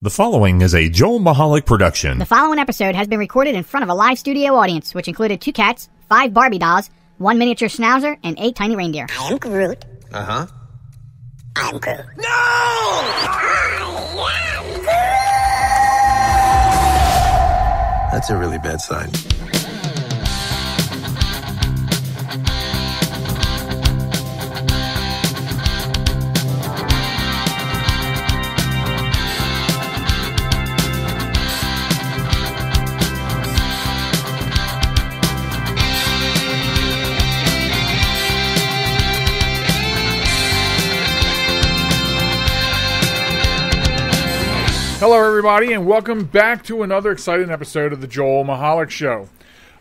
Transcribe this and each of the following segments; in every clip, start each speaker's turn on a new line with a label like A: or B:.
A: The following is a Joel Michalec production.
B: The following episode has been recorded in front of a live studio audience, which included 2 cats, 5 Barbie dolls, 1 miniature schnauzer, and 8 tiny reindeer.
C: I am Groot.
D: Uh-huh.
C: I'm Groot.
D: No!
C: I am Groot.
D: That's a really bad sign.
E: Hello, everybody, and welcome back to another exciting episode of the Joel Michalec Show.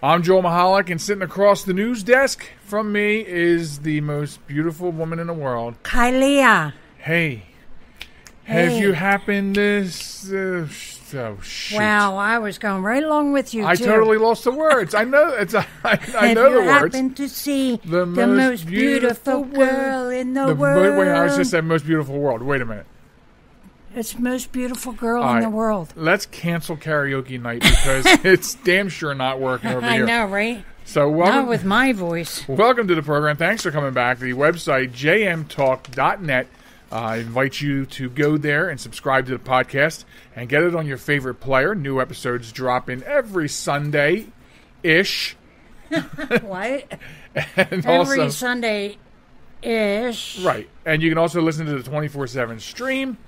E: I'm Joel Michalec, and sitting across the news desk from me is the most beautiful woman in the world.
F: Kylia.
E: Hey. Have you happened to... oh, shoot.
F: Wow, I was going right along with you,
E: I
F: too.
E: totally lost the words. I know it's. I know the words.
F: Have you happened to see the most beautiful girl in the world?
E: Wait, I was just saying most beautiful world. Wait a minute.
F: It's the most beautiful girl in the world.
E: Let's cancel karaoke night because it's damn sure not working over here.
F: I know, right?
E: So welcome,
F: not with my voice.
E: Welcome to the program. Thanks for coming back. The website, jmtalk.net. I invite you to go there and subscribe to the podcast and get it on your favorite player. New episodes drop in every Sunday-ish.
F: What?
E: And
F: every Sunday-ish.
E: Right. And you can also listen to the 24/7 stream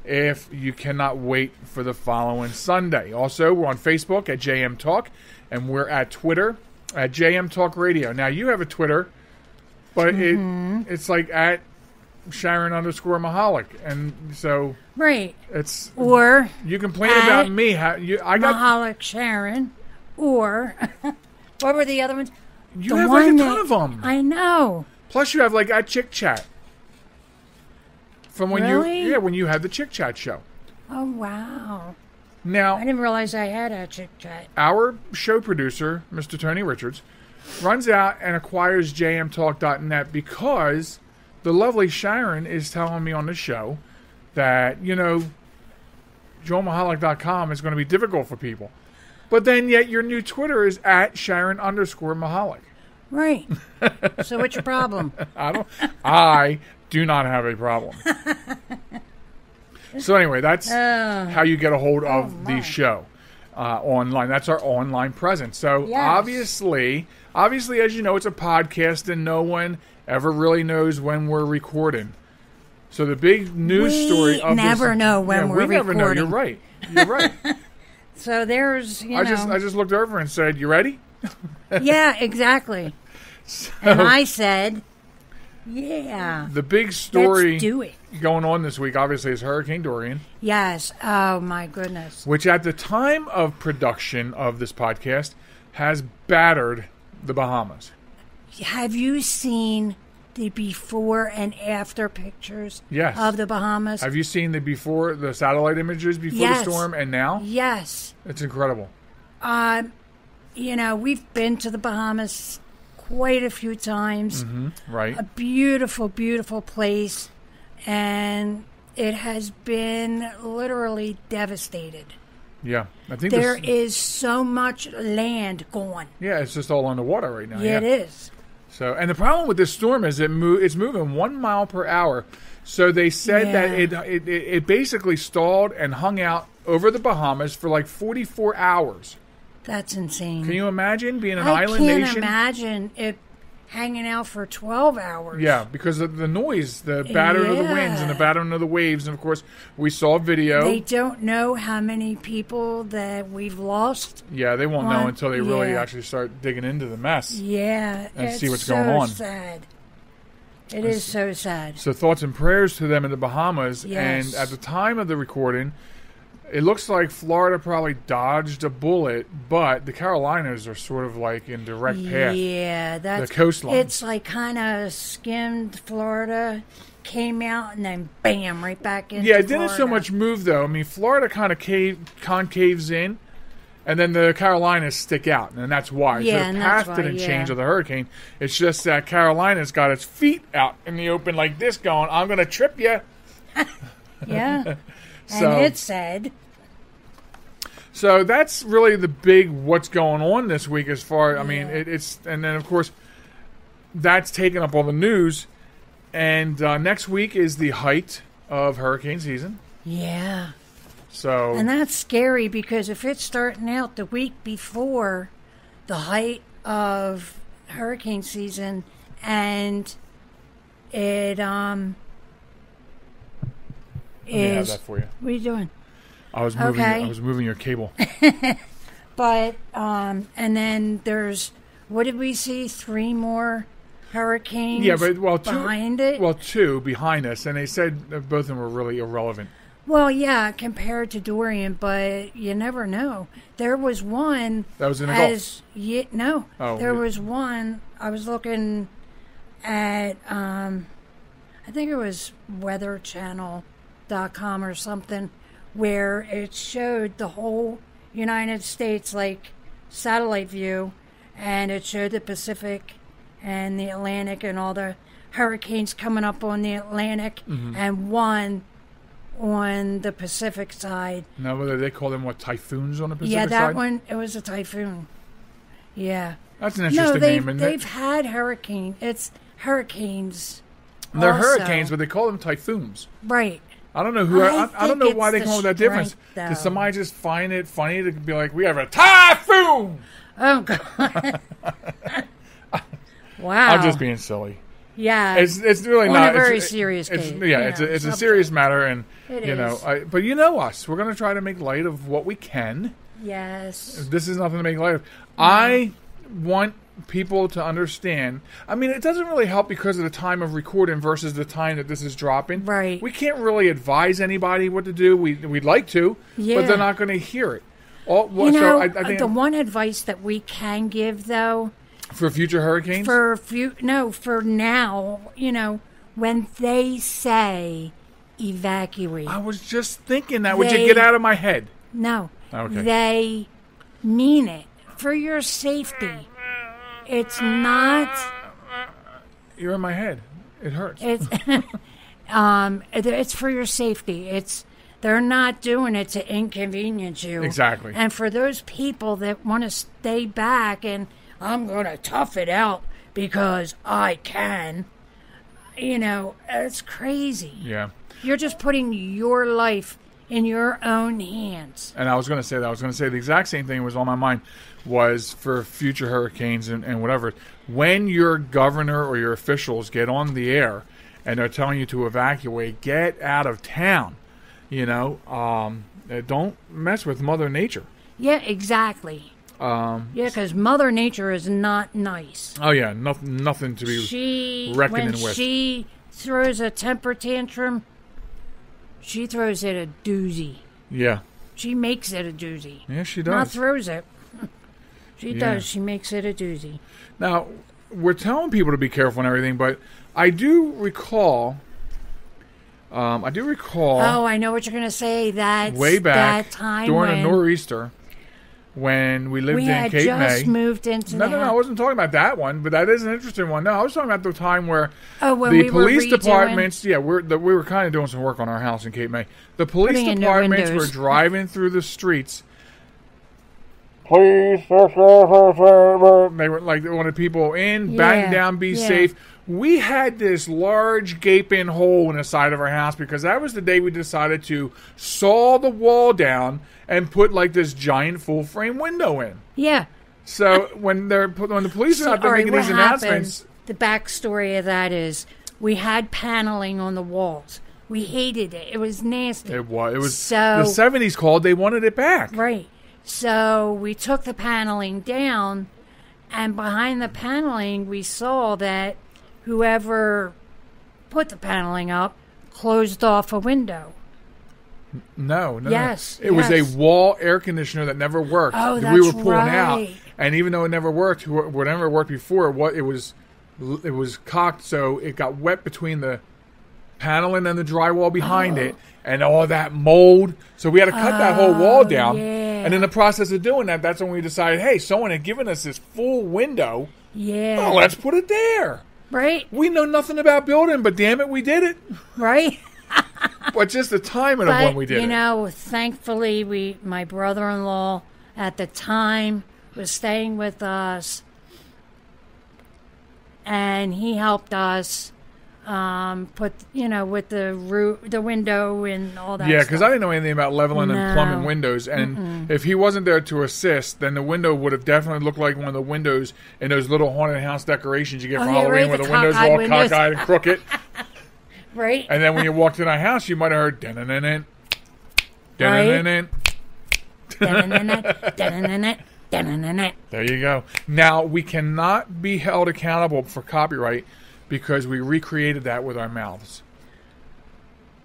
E: if you cannot wait for the following Sunday. Also, we're on Facebook at JM Talk, and we're at Twitter at JM Talk Radio. Now, you have a Twitter, but it's like at Sharon _Michalec, and so
F: right.
E: It's
F: or
E: you complain about me. I got
F: Michalec Sharon, or what were the other ones?
E: You have like a ton of them.
F: I know.
E: Plus, you have like at Chick Chat. From when
F: really?
E: when you had the Chick Chat show.
F: Oh, wow.
E: Now,
F: I didn't realize I had a Chick Chat.
E: Our show producer, Mr. Tony Richards, runs out and acquires jmtalk.net because the lovely Sharon is telling me on the show that, joelmichalec.com is going to be difficult for people. But then yet your new Twitter is at Sharon _Michalec.
F: Right. So what's your problem?
E: I do not have a problem. So anyway, that's how you get a hold of the show online. That's our online presence. So obviously, as you know, it's a podcast and no one ever really knows when we're recording. So the big news story of
F: never know when we're recording.
E: Never know. You're right.
F: So there's,
E: I just looked over and said, "You ready?"
F: Yeah, exactly.
E: So,
F: and I said, yeah.
E: The big story
F: let's do it.
E: Going on this week, obviously, is Hurricane Dorian.
F: Yes. Oh, my goodness.
E: Which at the time of production of this podcast has battered the Bahamas.
F: Have you seen the before and after pictures of the Bahamas?
E: Have you seen the satellite images before the storm and now?
F: Yes.
E: It's incredible.
F: We've been to the Bahamas quite a few times.
E: Mm-hmm, right.
F: A beautiful, beautiful place. And it has been literally devastated.
E: Yeah. I think
F: there is so much land gone.
E: Yeah, it's just all underwater right now.
F: Yeah, it is.
E: So, and the problem with this storm is it's moving 1 mile per hour. So they said that it basically stalled and hung out over the Bahamas for like 44 hours.
F: That's insane.
E: Can you imagine being an island nation?
F: I can't imagine it hanging out for 12 hours.
E: Yeah, because of the noise, the battering of the winds and the battering of the waves. And, of course, we saw video.
F: They don't know how many people that we've lost.
E: Yeah, they won't know until they really actually start digging into the mess.
F: Yeah.
E: And see what's going on.
F: It's so sad. It is so sad.
E: So thoughts and prayers to them in the Bahamas.
F: Yes.
E: And at the time of the recording, it looks like Florida probably dodged a bullet, but the Carolinas are sort of like in direct path.
F: Yeah, that's
E: the coastline.
F: It's like kind of skimmed Florida, came out, and then bam, right back into
E: Florida.
F: Florida.
E: Didn't so much move though. I mean, Florida kind of concaves in, and then the Carolinas stick out, and that's why.
F: Yeah,
E: so the path didn't change of the hurricane. It's just that Carolina's got its feet out in the open like this, going, "I'm going to trip you."
F: Yeah. And it said...
E: So that's really the big what's going on this week as far... I mean, it's... And then, of course, that's taken up all the news. And next week is the height of hurricane season.
F: Yeah.
E: So...
F: And that's scary because if it's starting out the week before the height of hurricane season and it
E: Let me have that for you.
F: What are you doing?
E: I was moving your cable.
F: But and then there's, what did we see? 3 more hurricanes.
E: Yeah, but
F: behind it.
E: Well, 2 behind us, and they said that both of them were really irrelevant.
F: Well, yeah, compared to Dorian, but you never know. There was one
E: that was in the Gulf.
F: There was one. I was looking at, I think it was weatherchannel.com or something, where it showed the whole United States, like satellite view, and it showed the Pacific and the Atlantic and all the hurricanes coming up on the Atlantic, and one on the Pacific side.
E: Now, whether they call them typhoons on the Pacific side?
F: Yeah, that one, it was a typhoon. Yeah.
E: That's an interesting name, isn't it?
F: They've had hurricanes. It's hurricanes.
E: They're hurricanes, but they call them typhoons.
F: Right.
E: I don't know who. I don't know why they come up with that difference. Did somebody just find it funny to be like, we have a typhoon?
F: Oh, God. Wow.
E: I'm just being silly.
F: Yeah,
E: it's really not
F: a very serious case.
E: It's a serious matter, and but you know us, we're going to try to make light of what we can.
F: Yes,
E: this is nothing to make light of. I want people to understand. I mean, it doesn't really help because of the time of recording versus the time that this is dropping.
F: Right,
E: we can't really advise anybody what to do. We'd like to, but they're not going to hear it.
F: I think the one advice that we can give, though.
E: For future hurricanes?
F: For now, when they say evacuate.
E: I was just thinking that. Would you get out of my head?
F: No.
E: Okay.
F: They mean it. For your safety. It's not...
E: You're in my head. It hurts.
F: It's for your safety. They're not doing it to inconvenience you.
E: Exactly.
F: And for those people that want to stay back and... I'm going to tough it out because I can. It's crazy.
E: Yeah.
F: You're just putting your life in your own hands.
E: And I was going to say that. I was going to say the exact same thing was on my mind was for future hurricanes and whatever. When your governor or your officials get on the air and they're telling you to evacuate, get out of town. Don't mess with Mother Nature.
F: Yeah, exactly. Because Mother Nature is not nice.
E: Oh yeah, nothing to be reckoning with. When
F: she throws a temper tantrum, she throws it a doozy.
E: Yeah.
F: She makes it a doozy.
E: Yeah, she does.
F: Not throws it. She does. She makes it a doozy.
E: Now, we're telling people to be careful and everything, but I do recall. Oh,
F: I know what you're going to say. That's
E: way back
F: that time
E: during a nor'easter. When we lived in Cape May.
F: We had just moved into
E: No, I wasn't talking about that one, but that is an interesting one. No, I was talking about the time where
F: the
E: police departments, we were kind of doing some work on our house in Cape May. The police departments were driving through the streets. Please, they were like, they wanted people in, batten down, be safe. We had this large gaping hole in the side of our house because that was the day we decided to saw the wall down and put like this giant full frame window in.
F: Yeah.
E: So when the police are out there making these announcements,
F: the backstory of that is we had paneling on the walls. We hated it. It was nasty.
E: It was. So, the 70s called. They wanted it back.
F: Right. So we took the paneling down, and behind the paneling, we saw that whoever put the paneling up closed off a window.
E: No.
F: Yes.
E: It was a wall air conditioner that never worked.
F: Oh, that's
E: we were pulling
F: right.
E: out, and even though it never worked, whatever it worked before, it was cocked, so it got wet between the paneling and the drywall behind it, and all that mold. So we had to cut that whole wall down.
F: Yeah.
E: And in the process of doing that, that's when we decided, hey, someone had given us this full window.
F: Yeah.
E: Well, let's put it there.
F: Right.
E: We know nothing about building, but damn it, we did it.
F: Right.
E: But just the timing of when we did
F: you
E: it.
F: know, thankfully, my brother-in-law at the time was staying with us, and he helped us put, with the window and all that.
E: Yeah,
F: stuff.
E: because I didn't know anything about leveling and
F: No.
E: plumbing windows, and if he wasn't there to assist, then the window would have definitely looked like one of the windows in those little haunted house decorations you get for
F: yeah,
E: Halloween,
F: right,
E: where
F: the
E: the windows are all
F: cockeyed windows.
E: cockeyed and crooked.
F: Right?
E: And then when you walked in our house, you might have heard dun-dun-dun-dun, dun-dun-dun-dun. There you go. Now, we cannot be held accountable for copyright because we recreated that with our mouths.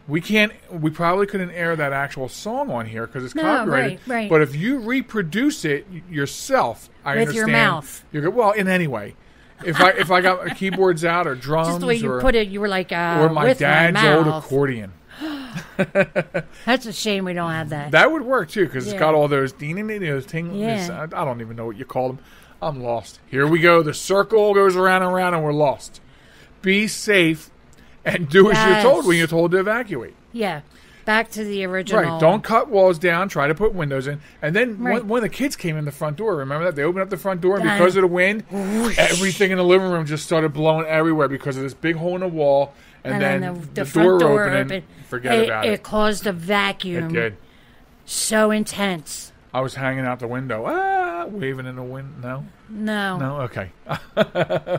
E: We probably couldn't air that actual song on here because it's copyrighted.
F: Right.
E: But if you reproduce it yourself, I
F: With
E: understand.
F: your mouth.
E: You're good. Well, in any way. If I got keyboards out or drums
F: Just the way you
E: or,
F: put it, you were like,
E: or my
F: with
E: dad's
F: my
E: old
F: mouth.
E: accordion.
F: That's a shame we don't have that.
E: That would work too because it's got
F: Yeah.
E: all those those ting.
F: Yeah.
E: I don't even know what you call them. I'm lost. Here we go. The circle goes around and around, and we're lost. Be safe and do as you're
F: Yes.
E: told when you're told to evacuate.
F: Yeah. Back to the original.
E: Right. Don't cut walls down. Try to put windows in. And then
F: Right.
E: when the kids came in the front door, remember that? They opened up the front door, and
F: Done.
E: because of the wind, everything in the living room just started blowing everywhere because of this big hole in the wall. And then the
F: front
E: door opening, forget about it.
F: It caused a vacuum.
E: It did.
F: So intense.
E: I was hanging out the window, waving in the wind. No?
F: No.
E: No? Okay.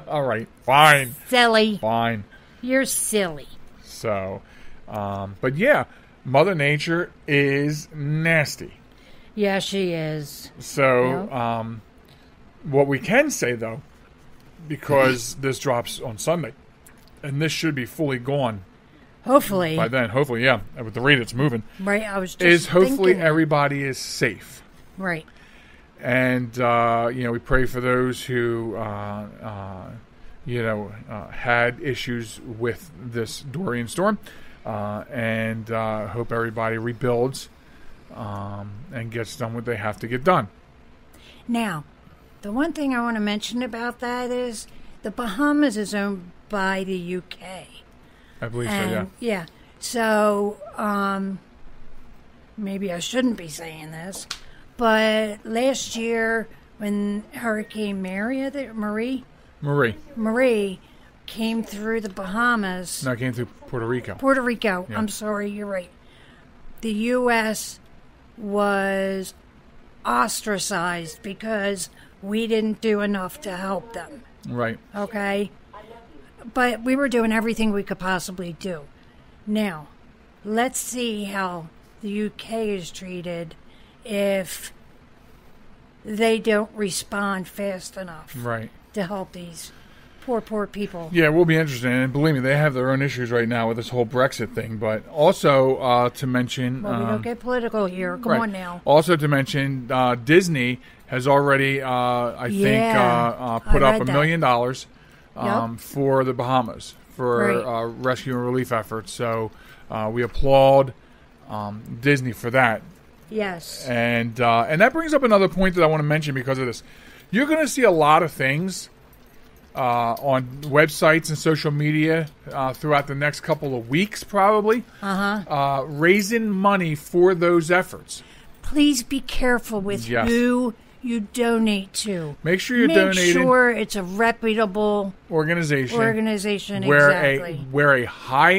E: All right. Fine.
F: Silly.
E: Fine.
F: You're silly.
E: So, but yeah, Mother Nature is nasty.
F: Yeah, she is.
E: So, what we can say, though, because this drops on Sunday, and this should be fully gone
F: Hopefully.
E: by then, hopefully, yeah, with the rate it's moving,
F: Right, I was just
E: is hopefully
F: thinking.
E: everybody is safe.
F: Right.
E: And, we pray for those who, had issues with this Dorian storm. And hope everybody rebuilds and gets done what they have to get done.
F: Now, the one thing I want to mention about that is the Bahamas is owned by the UK.
E: I believe so, yeah.
F: Yeah. So, maybe I shouldn't be saying this, but last year when Hurricane Marie came through the Bahamas.
E: No, it came through Puerto Rico.
F: Puerto Rico.
E: Yeah.
F: I'm sorry, you're right. The U.S. was ostracized because we didn't do enough to help them.
E: Right.
F: Okay? But we were doing everything we could possibly do. Now, let's see how the UK is treated if they don't respond fast enough
E: Right.
F: to help these poor people.
E: Yeah, it will be interesting. And believe me, they have their own issues right now with this whole Brexit thing. But also to mention...
F: Well, we don't get political here. Come
E: right.
F: on now.
E: Also to mention, Disney has already, put up $1 million for the Bahamas for rescue and relief efforts. So we applaud Disney for that.
F: Yes.
E: And that brings up another point that I want to mention because of this. You're going to see a lot of things on websites and social media throughout the next couple of weeks, probably, raising money for those efforts.
F: Please be careful with who you donate to.
E: Make sure you're
F: donating.
E: donating.
F: Make sure it's a reputable
E: organization.
F: where
E: exactly. Where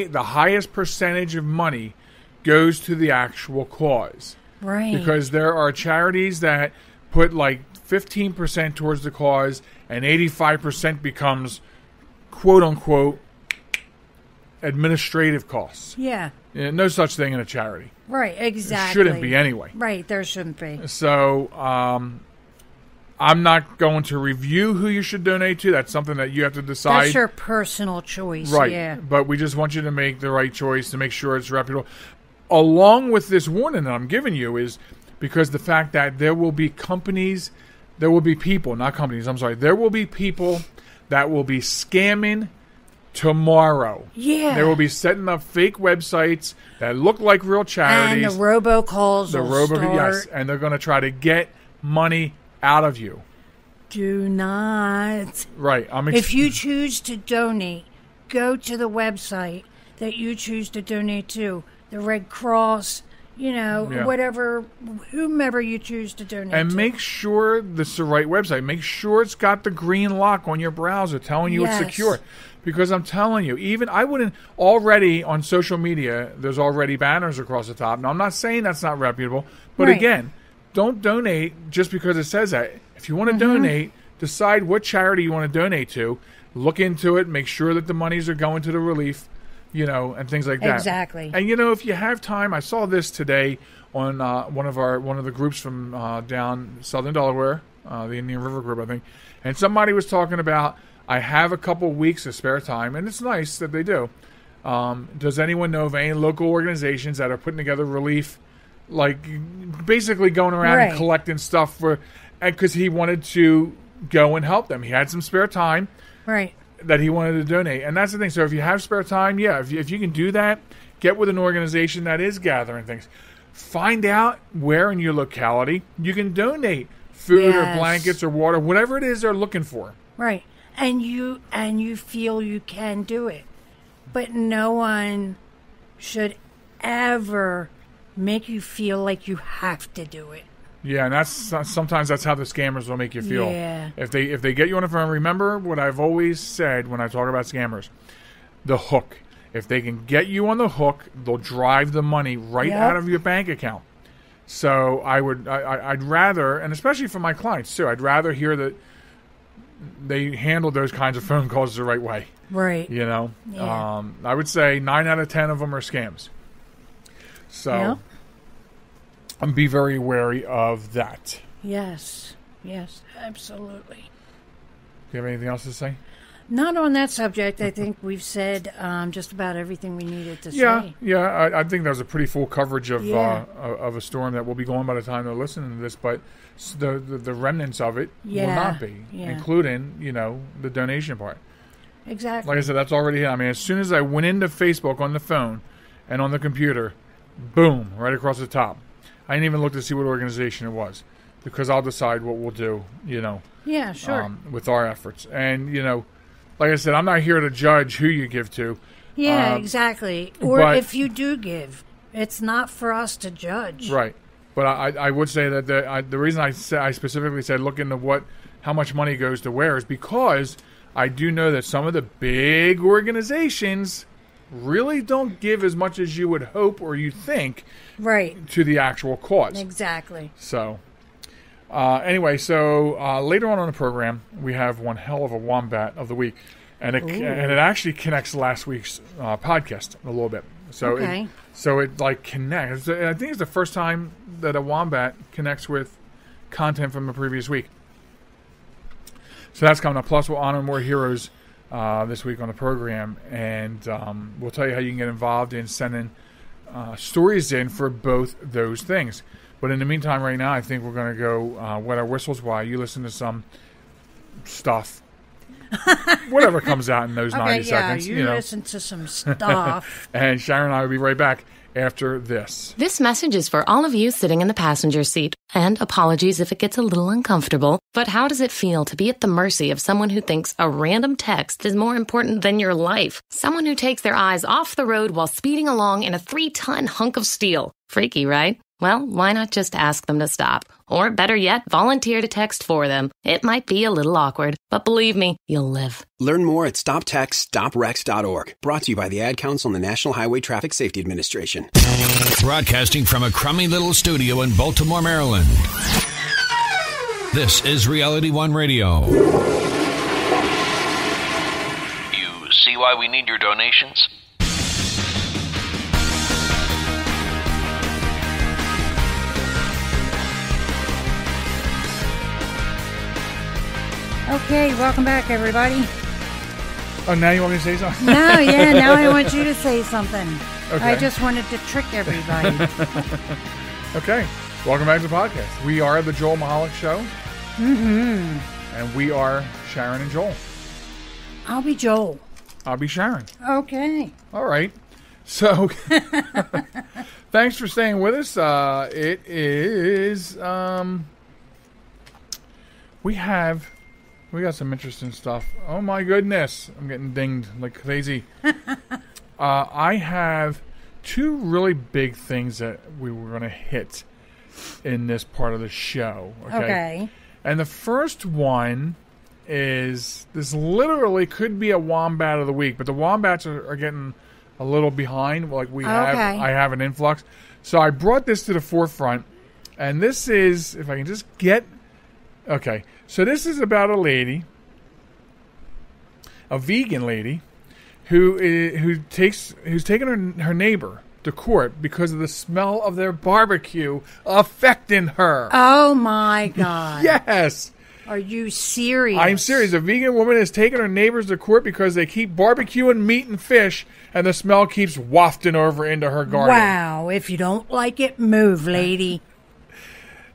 E: the highest percentage of money goes to the actual cause.
F: Right.
E: Because there are charities that put like 15% towards the cause and 85% becomes quote unquote administrative costs.
F: Yeah.
E: No such thing in a charity.
F: Right, exactly.
E: It shouldn't be anyway.
F: Right, there shouldn't be.
E: So, I'm not going to review who you should donate to. That's something that you have to decide.
F: That's your personal choice,
E: right.
F: Yeah.
E: But we just want you to make the right choice to make sure it's reputable. Along with this warning that I'm giving you is because the fact that there will be companies, there will be people, not companies, I'm sorry, there will be people that will be scamming tomorrow.
F: Yeah.
E: They will be setting up fake websites that look like real charities.
F: And the robocalls will start.
E: Yes, and they're going to try to get money out of you.
F: Do not.
E: Right.
F: If you choose to donate, go to the website that you choose to donate to. the Red Cross, whatever, whomever you choose to donate
E: And
F: to.
E: make sure this is the right website. Make sure it's got the green lock on your browser telling you it's secure. Because I'm telling you, even I wouldn't already on social media, there's already banners across the top. Now, I'm not saying that's not reputable, but again, don't donate just because it says that. If you want to donate, decide what charity you want to donate to. Look into it. Make sure that the monies are going to the relief, and things like that.
F: Exactly.
E: And if you have time, I saw this today on one of the groups from down Southern Delaware, the Indian River group, I think, and somebody was talking about, I have a couple weeks of spare time, and it's nice that they do. Does anyone know of any local organizations that are putting together relief, like basically going around and collecting stuff because he wanted to go and help them. He had some spare time that he wanted to donate. And that's the thing. So if you have spare time, if you can do that, get with an organization that is gathering things. Find out where in your locality you can donate food or blankets or water, whatever it is they're looking for.
F: Right. And you feel you can do it. But no one should ever make you feel like you have to do it.
E: Yeah, and sometimes that's how the scammers will make you feel.
F: Yeah.
E: If they get you on the phone, remember what I've always said when I talk about scammers. The hook. If they can get you on the hook, they'll drive the money right out of your bank account. So I'd rather, and especially for my clients too, I'd rather hear that they handle those kinds of phone calls the right way.
F: Right.
E: Yeah. I would say 9 out of 10 of them are scams. So be very wary of that.
F: Yes, absolutely.
E: Do you have anything else to say?
F: Not on that subject. I think we've said just about everything we needed to say.
E: Yeah. I think that was a pretty full coverage of a storm that will be going by the time they're listening to this. But the remnants of it will not be, including the donation part.
F: Exactly.
E: Like I said, that's already hit. I mean, as soon as I went into Facebook on the phone and on the computer, boom, right across the top. I didn't even look to see what organization it was, because I'll decide what we'll do.
F: Yeah, sure.
E: With our efforts, and like I said, I'm not here to judge who you give to.
F: Yeah, exactly. Or if you do give, it's not for us to judge.
E: Right. But I would say that the reason I specifically said look into how much money goes to where is because I do know that some of the big organizations really don't give as much as you would hope or you think to the actual cause.
F: Exactly.
E: So anyway, later on the program, we have one hell of a Wombat of the week. And it actually connects last week's podcast a little bit. So it like connects. I think it's the first time that a Wombat connects with content from the previous week. So that's coming up. Plus, we'll honor more heroes this week on the program. And we'll tell you how you can get involved in sending stories in for both those things. But in the meantime, right now, I think we're going to go wet our whistles while you listen to some stuff. Whatever comes out in those 90 seconds.
F: You listen to some stuff.
E: And Sharon and I will be right back after this.
D: This message is for all of you sitting in the passenger seat. And apologies if it gets a little uncomfortable. But how does it feel to be at the mercy of someone who thinks a random text is more important than your life? Someone who takes their eyes off the road while speeding along in a 3-ton hunk of steel. Freaky, right? Well, why not just ask them to stop? Or better yet, volunteer to text for them. It might be a little awkward, but believe me, you'll live.
G: Learn more at StopTextStopWrecks.org. Brought to you by the Ad Council and the National Highway Traffic Safety Administration.
H: Broadcasting from a crummy little studio in Baltimore, Maryland. This is Reality One Radio.
I: You see why we need your donations?
F: Okay, welcome back, everybody.
E: Oh, now you want me to say something?
F: No, now I want you to say something.
E: Okay.
F: I just wanted to trick everybody.
E: Okay, welcome back to the podcast. We are the Joel Michalec Show.
F: Mm-hmm.
E: And we are Sharon and Joel.
F: I'll be Joel.
E: I'll be Sharon.
F: Okay.
E: All right. So, thanks for staying with us. It is, we got some interesting stuff. Oh my goodness. I'm getting dinged like crazy. I have two really big things that we were going to hit in this part of the show.
F: Okay.
E: And the first one is, this literally could be a Wombat of the week, but the Wombats are getting a little behind. Like I have an influx. So I brought this to the forefront. And this is, if I can just get... Okay. So this is about a lady, a vegan lady, who's taking her neighbor to court because of the smell of their barbecue affecting her.
F: Oh my God!
E: Yes.
F: Are you serious?
E: I'm serious. A vegan woman is taking her neighbors to court because they keep barbecuing meat and fish, and the smell keeps wafting over into her garden.
F: Wow! If you don't like it, move, lady.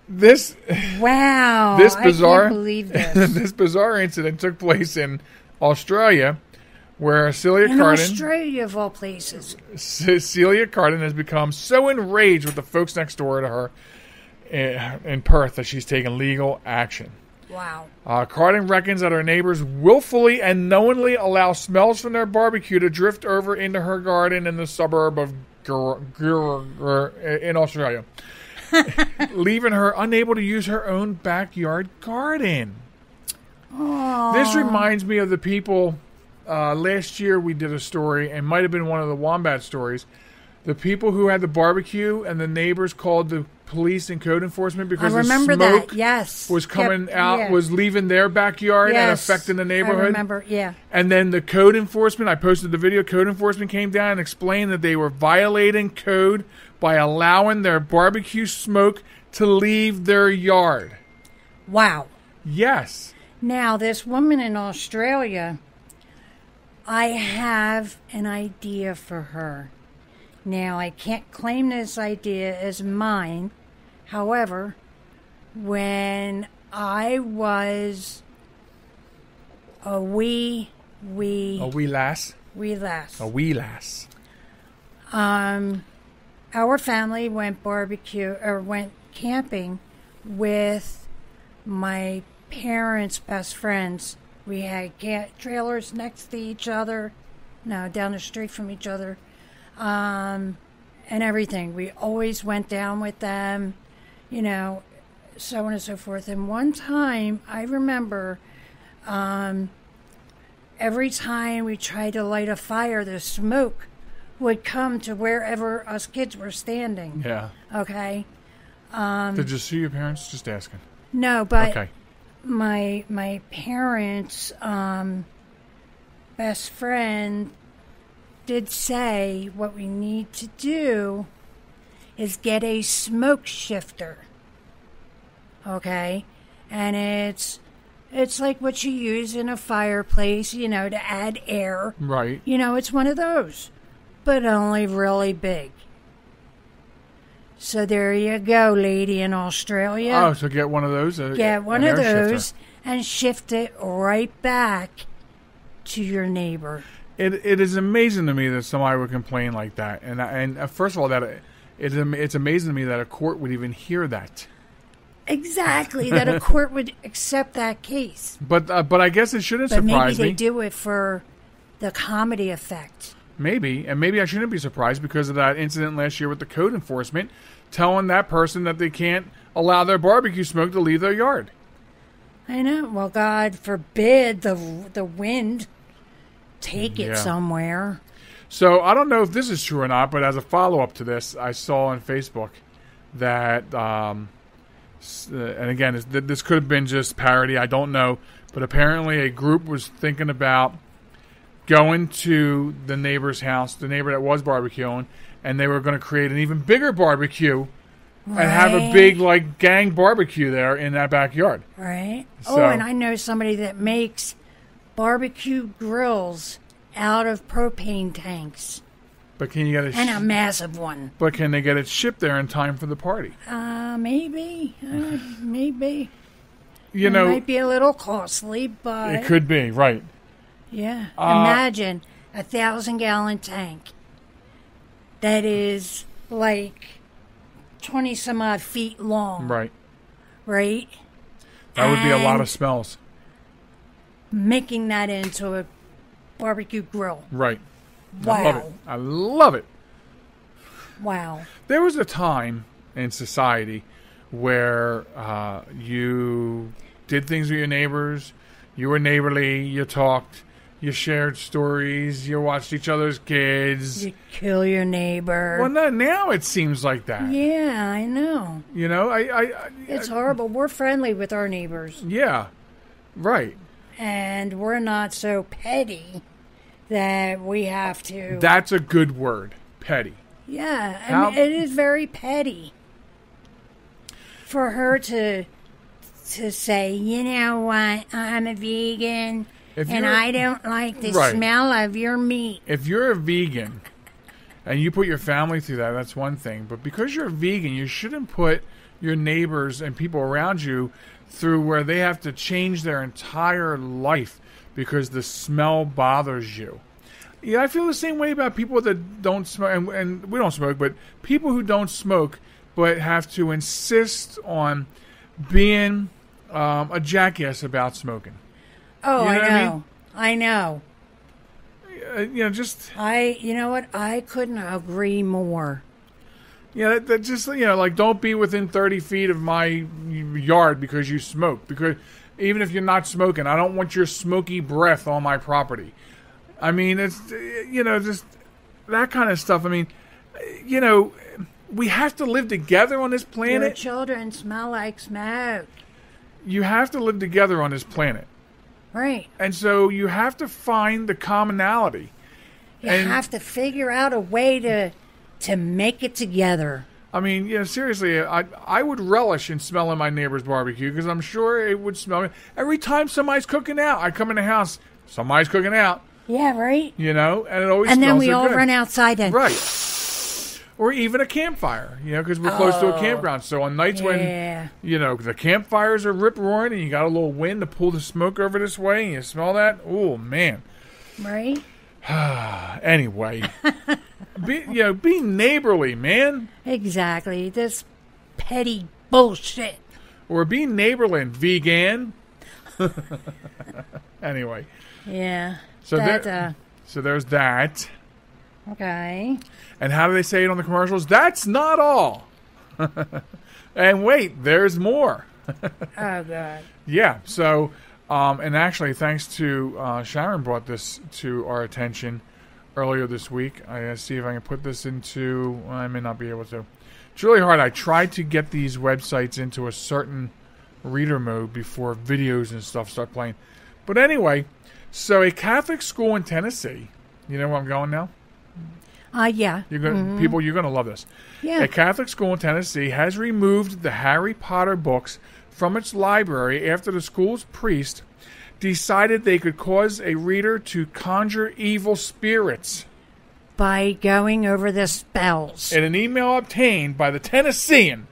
E: Wow!
F: This bizarre. I can't believe this.
E: This bizarre incident took place in Australia, where Celia Cardin,
F: Australia of all places,
E: Celia Cardin has become so enraged with the folks next door to her in Perth that she's taken legal action.
F: Wow.
E: Cardin reckons that her neighbors willfully and knowingly allow smells from their barbecue to drift over into her garden in the suburb of in Australia, leaving her unable to use her own backyard garden. Aww. This reminds me of the people... last year we did a story, and might have been one of the Wombat stories. The people who had the barbecue and the neighbors called the police and code enforcement because the smoke was coming out, was leaving their backyard and affecting the neighborhood.
F: I remember, yeah.
E: And then the code enforcement, I posted the video, code enforcement came down and explained that they were violating code by allowing their barbecue smoke to leave their yard.
F: Wow.
E: Yes.
F: Now, this woman in Australia... I have an idea for her. Now, I can't claim this idea as mine. However, when I was a wee lass. Our family went camping with my parents' best friends. We had trailers next to each other, down the street from each other, and everything. We always went down with them, so on and so forth. And one time, I remember, every time we tried to light a fire, the smoke would come to wherever us kids were standing.
E: Yeah.
F: Okay.
E: Did you see your parents? Just asking.
F: No, but...
E: Okay.
F: My parents' best friend did say what we need to do is get a smoke shifter. Okay? And it's like what you use in a fireplace, to add air.
E: Right.
F: It's one of those, but only really big. So there you go, lady in Australia.
E: Oh, so get one of those.
F: Get one of those and shift it right back to your neighbor.
E: It is amazing to me that somebody would complain like that. And first of all, that it's amazing to me that a court would even hear that.
F: Exactly, that a court would accept that case.
E: But I guess it shouldn't surprise me.
F: But maybe they do it for the comedy effect.
E: Maybe, and maybe I shouldn't be surprised because of that incident last year with the code enforcement telling that person that they can't allow their barbecue smoke to leave their yard.
F: I know. Well, God forbid the wind take it somewhere.
E: So I don't know if this is true or not, but as a follow-up to this, I saw on Facebook that, and again, this could have been just parody, I don't know, but apparently a group was thinking about going to the neighbor's house, the neighbor that was barbecuing, and they were going to create an even bigger barbecue and have a big, gang barbecue there in that backyard.
F: Right. So, and I know somebody that makes barbecue grills out of propane tanks.
E: But can you get
F: and a massive one.
E: But can they get it shipped there in time for the party?
F: Maybe. Maybe.
E: It
F: might be a little costly, but...
E: It could be, right.
F: Yeah. Imagine a 1,000-gallon tank that is like 20-some-odd feet long.
E: Right.
F: Right?
E: That would be a lot of smells.
F: Making that into a barbecue grill.
E: Right.
F: Wow.
E: I love it.
F: Wow.
E: There was a time in society where you did things with your neighbors, you were neighborly, you talked, you shared stories, you watched each other's kids.
F: You kill your neighbor.
E: Well, now it seems like that.
F: Yeah, I know.
E: You know,
F: It's horrible. We're friendly with our neighbors.
E: Yeah, right.
F: And we're not so petty that we have to...
E: That's a good word, petty.
F: Yeah, I mean, it is very petty for her to say, you know what, I'm a vegan and I don't like the smell of your meat.
E: If you're a vegan and you put your family through that, that's one thing. But because you're a vegan, you shouldn't put your neighbors and people around you through where they have to change their entire life because the smell bothers you. Yeah, I feel the same way about people that don't smoke, and we don't smoke, but people who don't smoke but have to insist on being a jackass about smoking.
F: Oh,
E: you know
F: I know. I know.
E: You know what?
F: I couldn't agree more.
E: Yeah, that just, like, don't be within 30 feet of my yard because you smoke. Because even if you're not smoking, I don't want your smoky breath on my property. I mean, it's, just that kind of stuff. I mean, we have to live together on this planet.
F: Your children smell like smoke.
E: You have to live together on this planet.
F: Right.
E: And so you have to find the commonality.
F: You have to figure out a way to make it together.
E: I mean, seriously, I would relish in smelling my neighbor's barbecue because I'm sure it would smell. Every time somebody's cooking out, I come in the house, somebody's cooking out.
F: Yeah, right.
E: And it always smells
F: and then we
E: so
F: all
E: good.
F: run outside and...
E: Right. Or even a campfire, because we're close to a campground. So on nights when, the campfires are rip-roaring and you got a little wind to pull the smoke over this way and you smell that, oh, man.
F: Right?
E: Anyway, be neighborly, man.
F: Exactly. This petty bullshit.
E: Or be neighborly, vegan. Anyway.
F: Yeah.
E: So there's that.
F: Okay.
E: And how do they say it on the commercials? That's not all. And wait, there's more.
F: Oh, God.
E: Yeah. So, and actually, thanks to Sharon brought this to our attention earlier this week. I gotta see if I can put this into... I may not be able to. It's really hard. I tried to get these websites into a certain reader mode before videos and stuff start playing. But anyway, so a Catholic school in Tennessee... You know where I'm going now?
F: Yeah.
E: People, you're gonna love this.
F: Yeah.
E: A Catholic school in Tennessee has removed the Harry Potter books from its library after the school's priest decided they could cause a reader to conjure evil spirits
F: by going over the spells.
E: In an email obtained by the Tennessean,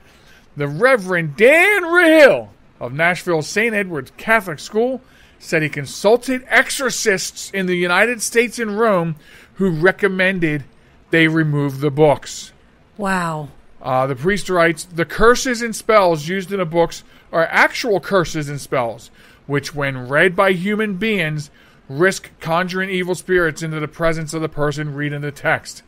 E: the Reverend Dan Rahill of Nashville's St. Edward's Catholic School said he consulted exorcists in the United States and Rome who recommended they remove the books.
F: Wow.
E: The priest writes, the curses and spells used in the books are actual curses and spells, which when read by human beings, risk conjuring evil spirits into the presence of the person reading the text.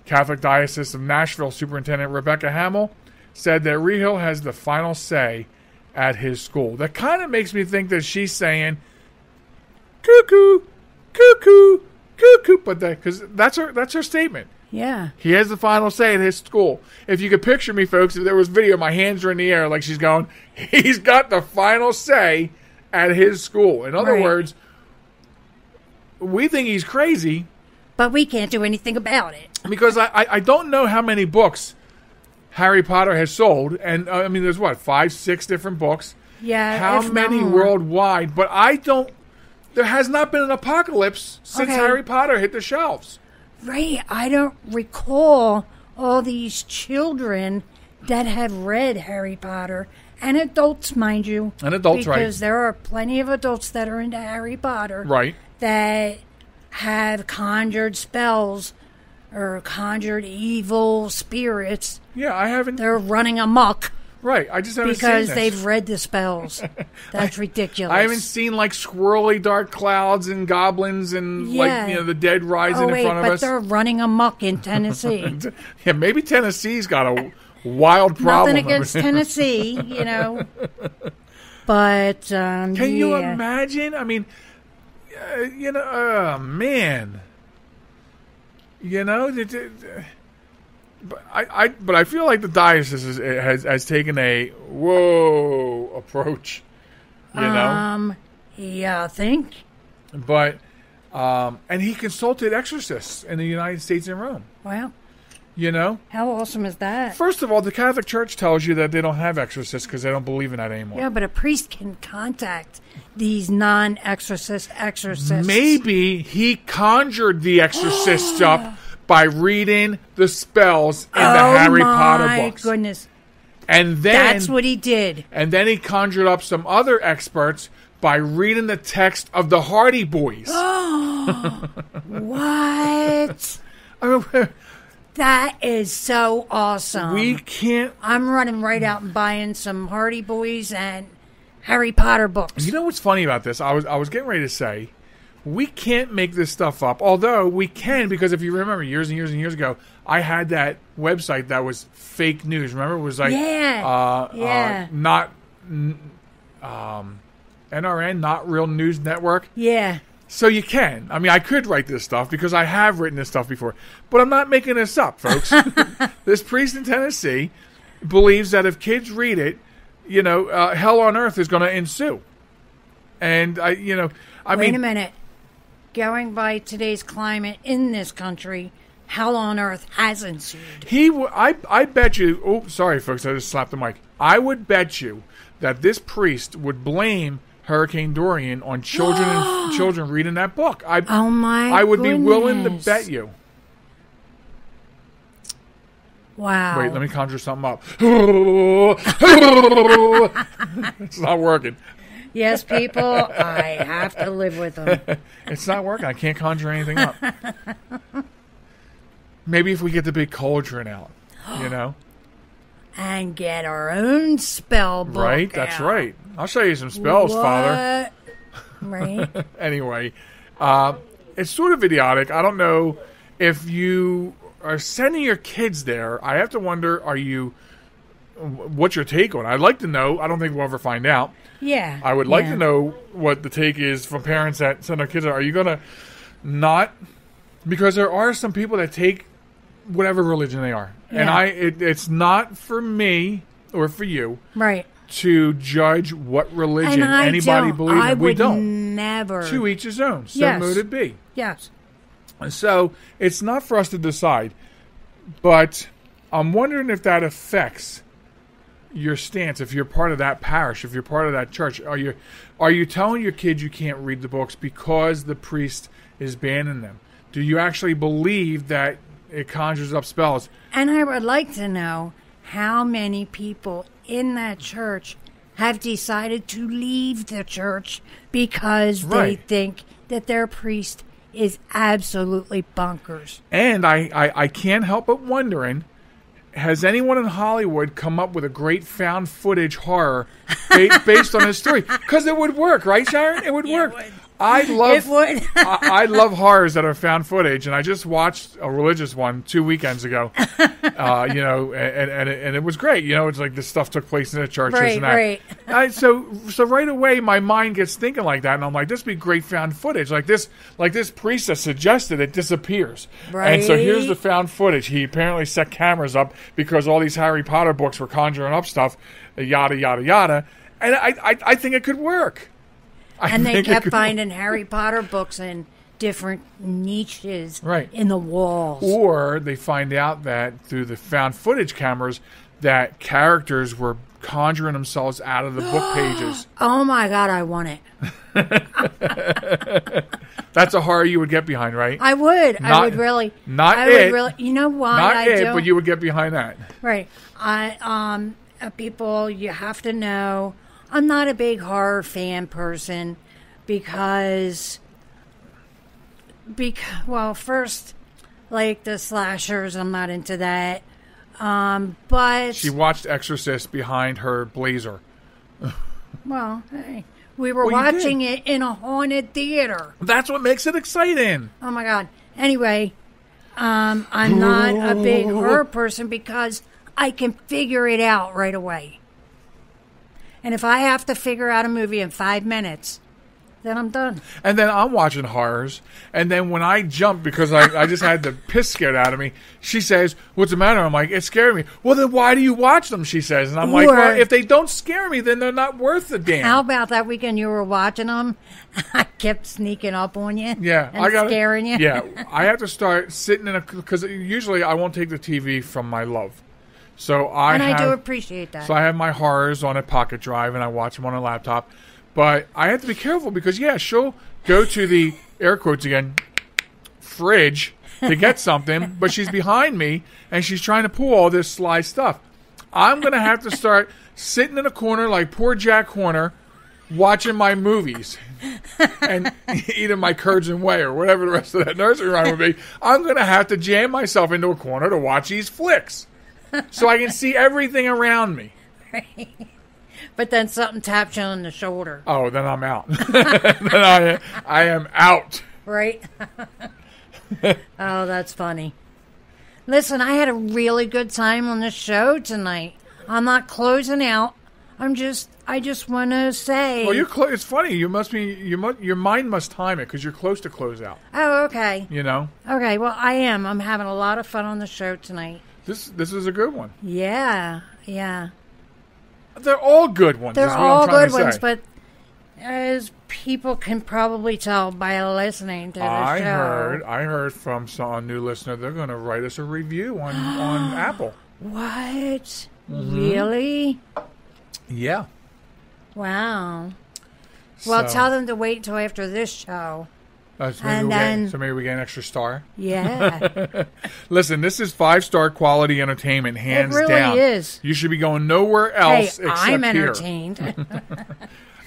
E: Catholic Diocese of Nashville Superintendent Rebecca Hamill said that Rahill has the final say at his school. That kind of makes me think that she's saying, cuckoo, cuckoo, cuckoo, but because that's her statement.
F: Yeah.
E: He has the final say at his school. If you could picture me, folks, if there was video, my hands are in the air like she's going, he's got the final say at his school. In other words, we think he's crazy.
F: But we can't do anything about it.
E: Because I don't know how many books Harry Potter has sold. And, there's 5, 6 different books.
F: Yeah.
E: How many worldwide? But there has not been an apocalypse since Harry Potter hit the shelves.
F: Right. I don't recall all these children that have read Harry Potter. And adults, mind you.
E: And adults, right.
F: Because there are plenty of adults that are into Harry Potter.
E: Right.
F: That have conjured spells or conjured evil spirits.
E: Yeah, I haven't.
F: They're running amok.
E: Right. I just haven't seen
F: because
E: this.
F: they've read the spells. That's ridiculous.
E: I haven't seen like swirly dark clouds and goblins and the dead rising in front of us.
F: But they're running amok in Tennessee.
E: Yeah, maybe Tennessee's got a wild problem.
F: Nothing against Tennessee, But
E: can you imagine? I mean, oh man, But I feel like the diocese has taken a whoa approach.
F: Yeah, I think.
E: But and he consulted exorcists in the United States and Rome.
F: Wow.
E: How
F: awesome is that?
E: First of all, the Catholic Church tells you that they don't have exorcists because they don't believe in that anymore.
F: Yeah, but a priest can contact these non-exorcist exorcists.
E: Maybe he conjured the exorcists up by reading the spells in the Harry Potter books.
F: Oh, my goodness.
E: And then
F: that's what he did.
E: And then he conjured up some other experts by reading the text of the Hardy Boys.
F: What? That is so awesome. I'm running right out and buying some Hardy Boys and Harry Potter books.
E: You know what's funny about this? I was getting ready to say, we can't make this stuff up. Although we can, because if you remember years and years and years ago, I had that website that was fake news. Remember, it was like not NRN, Not Real News Network.
F: Yeah.
E: So you can. I mean, I could write this stuff because I have written this stuff before. But I'm not making this up, folks. This priest in Tennessee believes that if kids read it, hell on earth is going to ensue. And,
F: Wait a minute. Going by today's climate in this country, hell on earth has ensued.
E: I bet you... Oh, sorry, folks. I just slapped the mic. I would bet you that this priest would blame Hurricane Dorian on children reading that book. I would be willing to bet you.
F: Wow.
E: Wait, let me conjure something up. It's not working.
F: Yes, people, I have to live with them.
E: It's not working. I can't conjure anything up. Maybe if we get the big cauldron out,
F: And get our own spell book
E: Right? That's right. I'll show you some spells, Father.
F: Right.
E: Anyway, it's sort of idiotic. I don't know if you are sending your kids there. I have to wonder, what's your take on it? I'd like to know. I don't think we'll ever find out.
F: Yeah.
E: I would like to know what the take is from parents that send their kids there. Are you going to not? Because there are some people that take whatever religion they are.
F: Yeah.
E: And it's not for me or for you.
F: Right.
E: To judge what religion anybody believes in. We don't.
F: Never.
E: To each his own. So
F: Yes.
E: mote it be.
F: Yes.
E: So it's not for us to decide. But I'm wondering if that affects your stance. If you're part of that parish, if you're part of that church, are you telling your kids you can't read the books because the priest is banning them? Do you actually believe that it conjures up spells?
F: And I would like to know how many people in that church have decided to leave the church because they think that their priest is absolutely bonkers.
E: And I can't help but wondering, has anyone in Hollywood come up with a great found footage horror based on his story? Because it would work, right, Sharon? It would work. I love horrors that are found footage, and I just watched a religious one 2 weekends ago. And it was great. It's like this stuff took place in the church.
F: Right.
E: So right away, my mind gets thinking like that, and I'm like, this would be great found footage. Like this priest that suggested it disappears.
F: Right.
E: And so here's the found footage. He apparently set cameras up because all these Harry Potter books were conjuring up stuff, yada yada yada. And I think it could work.
F: And they kept finding Harry Potter books in different niches in the walls.
E: Or they find out that through the found footage cameras that characters were conjuring themselves out of the book pages.
F: Oh my God, I want it.
E: That's a horror you would get behind, right?
F: I would. I would really. You know why?
E: Not it, but you would get behind that.
F: Right. People, you have to know, I'm not a big horror fan person because well, first, like the slashers, I'm not into that. But
E: She watched Exorcist behind her blazer.
F: well, hey, we were
E: Well, you
F: watching it in a haunted theater.
E: That's what makes it exciting.
F: Oh my God. Anyway, I'm not a big horror person because I can figure it out right away. And if I have to figure out a movie in 5 minutes, then I'm done.
E: And then I'm watching horrors, and then when I jump because I just had the piss scared out of me, she says, "What's the matter?" I'm like, "It scared me." "Well, then why do you watch them?" she says. And I'm like, "Well, if they don't scare me, then they're not worth the damn."
F: How about that weekend you were watching them? I kept sneaking up on you.
E: Yeah,
F: and scaring you.
E: Yeah, I have to start sitting in because usually I won't take the TV from my love. So I
F: do appreciate that.
E: So I have my horrors on a pocket drive, and I watch them on a laptop. But I have to be careful because, she'll go to the, air quotes again, fridge to get something, but she's behind me, and she's trying to pull all this sly stuff. I'm going to have to start sitting in a corner like poor Jack Horner, watching my movies and eating my curds and whey or whatever the rest of that nursery rhyme would be. I'm going to have to jam myself into a corner to watch these flicks so I can see everything around me.
F: But then something taps you on the shoulder.
E: Oh, then I'm out. Then I am out.
F: Right? Oh, that's funny. Listen, I had a really good time on the show tonight. I'm not closing out. I just want to say.
E: Well, it's funny. Your mind must time it because you're close to close out.
F: Oh, okay.
E: You know.
F: Okay. Well, I am. I'm having a lot of fun on the show tonight.
E: This is a good one.
F: Yeah.
E: They're all good ones.
F: They're all good ones, but as people can probably tell by listening to the show.
E: I heard from a new listener they're going to write us a review on Apple.
F: What?
E: Mm-hmm.
F: Really?
E: Yeah.
F: Wow. Well, tell them to wait until after this show.
E: So maybe we get an extra star?
F: Yeah.
E: Listen, this is 5-star quality entertainment, hands down.
F: It really is.
E: You should be going nowhere else except
F: I'm
E: here.
F: entertained.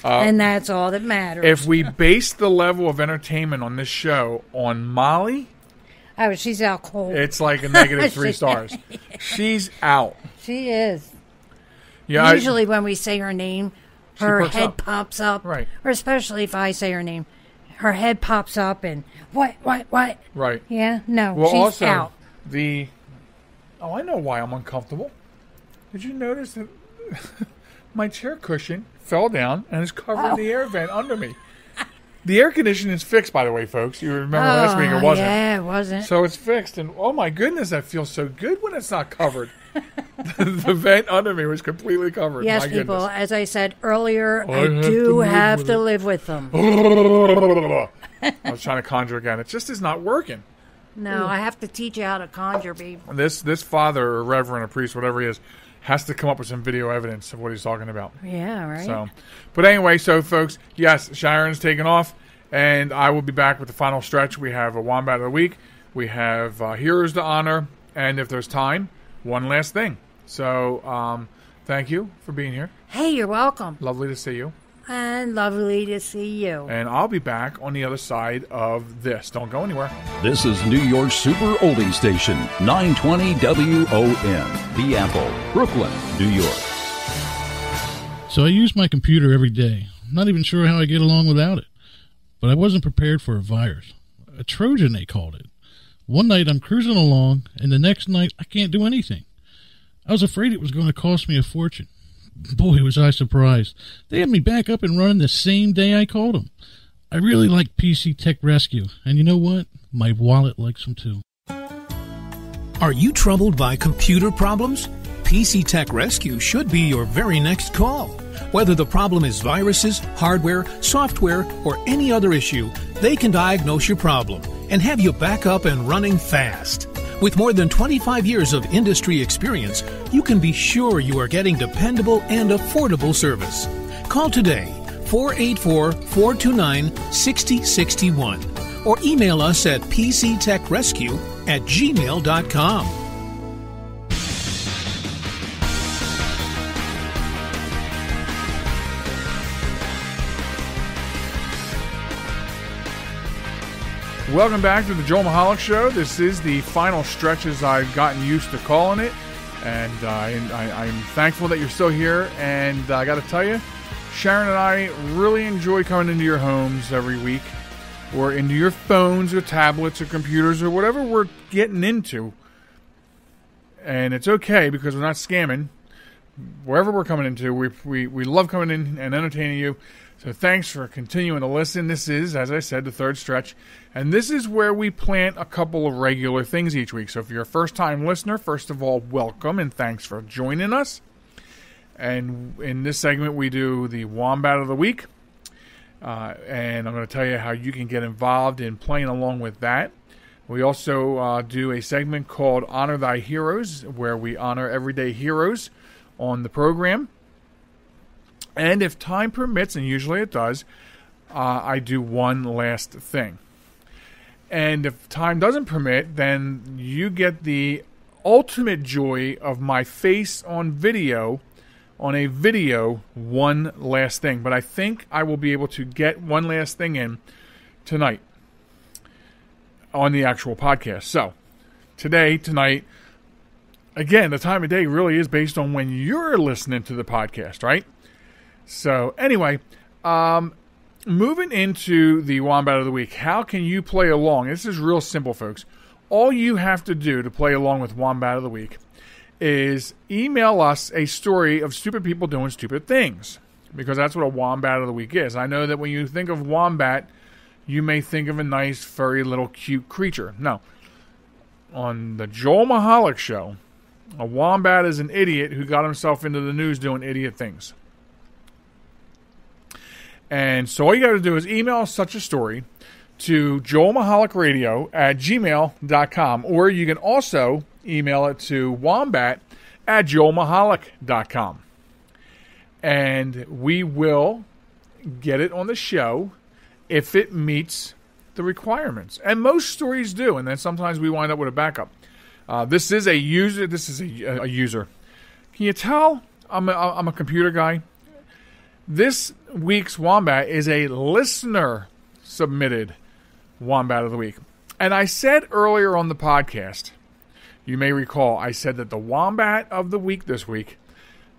F: And that's all that matters.
E: If we base the level of entertainment on this show on Molly...
F: Oh, she's out cold.
E: It's like a negative 3 stars. She's out.
F: She is.
E: Yeah.
F: Usually when we say her name, her head pops up.
E: Right.
F: Or especially if I say her name. Her head pops up and what?
E: Right.
F: Yeah? No,
E: well,
F: she's
E: also,
F: out.
E: I know why I'm uncomfortable. Did you notice that my chair cushion fell down and is covering the air vent under me? The air conditioning is fixed, by the way, folks. You remember last week it wasn't.
F: Yeah, it wasn't.
E: So it's fixed, and oh my goodness, that feels so good when it's not covered. The vent under me was completely covered.
F: Yes,
E: my
F: people,
E: goodness.
F: as I said earlier, I do have to live with them.
E: I was trying to conjure again. It just is not working.
F: No, I have to teach you how to conjure, babe.
E: This father or reverend or priest, whatever he is, has to come up with some video evidence of what he's talking about.
F: Yeah, right.
E: So, but anyway, folks, yes, Sharon's taking off, and I will be back with the final stretch. We have a Wombat of the Week. We have Heroes to Honor, and if there's time, one last thing. So, thank you for being here.
F: Hey, you're welcome.
E: Lovely to see you.
F: And lovely to see you.
E: And I'll be back on the other side of this. Don't go anywhere.
J: This is New York's Super Oldie Station, 920 WON, The Apple, Brooklyn, New York.
K: So I use my computer every day. I'm not even sure how I get along without it. But I wasn't prepared for a virus. A Trojan, they called it. One night I'm cruising along, and the next night I can't do anything. I was afraid it was going to cost me a fortune. Boy, was I surprised. They had me back up and running the same day I called them. I really like PC Tech Rescue, and you know what? My wallet likes them too.
L: Are you troubled by computer problems? PC Tech Rescue should be your very next call. Whether the problem is viruses, hardware, software, or any other issue, they can diagnose your problem and have you back up and running fast. With more than 25 years of industry experience, you can be sure you are getting dependable and affordable service. Call today, 484-429-6061, or email us at pctechrescue@gmail.com.
E: Welcome back to the Joel Michalec Show. This is the final stretch as I've gotten used to calling it. And I'm thankful that you're still here. And I got to tell you, Sharon and I really enjoy coming into your homes every week, or into your phones or tablets or computers or whatever we're getting into. And it's okay because we're not scamming. Wherever we're coming into, we love coming in and entertaining you. So thanks for continuing to listen. This is, as I said, the third stretch. And this is where we plant a couple of regular things each week. So if you're a first-time listener, first of all, welcome and thanks for joining us. And in this segment, we do the Wombat of the Week. And I'm going to tell you how you can get involved in playing along with that. We also do a segment called Honor Thy Heroes, where we honor everyday heroes on the program. And if time permits, and usually it does, I do one last thing. And if time doesn't permit, then you get the ultimate joy of my face on video, one last thing. But I think I will be able to get one last thing in tonight on the actual podcast. So, tonight, again, the time of day really is based on when you're listening to the podcast, right? So, anyway, moving into the Wombat of the Week, how can you play along? This is real simple, folks. All you have to do to play along with Wombat of the Week is email us a story of stupid people doing stupid things, because that's what a Wombat of the Week is. I know that when you think of Wombat, you may think of a nice, furry, little cute creature. No. On the Joel Michalec Show, a wombat is an idiot who got himself into the news doing idiot things. And so all you got to do is email such a story to joelmichalecradio@gmail.com, or you can also email it to wombat@joelmichalec.com. And we will get it on the show if it meets the requirements. And most stories do, and then sometimes we wind up with a backup. This is a user. Can you tell I'm a computer guy? This week's Wombat is a listener-submitted Wombat of the Week. And I said earlier on the podcast, you may recall, I said that the Wombat of the Week this week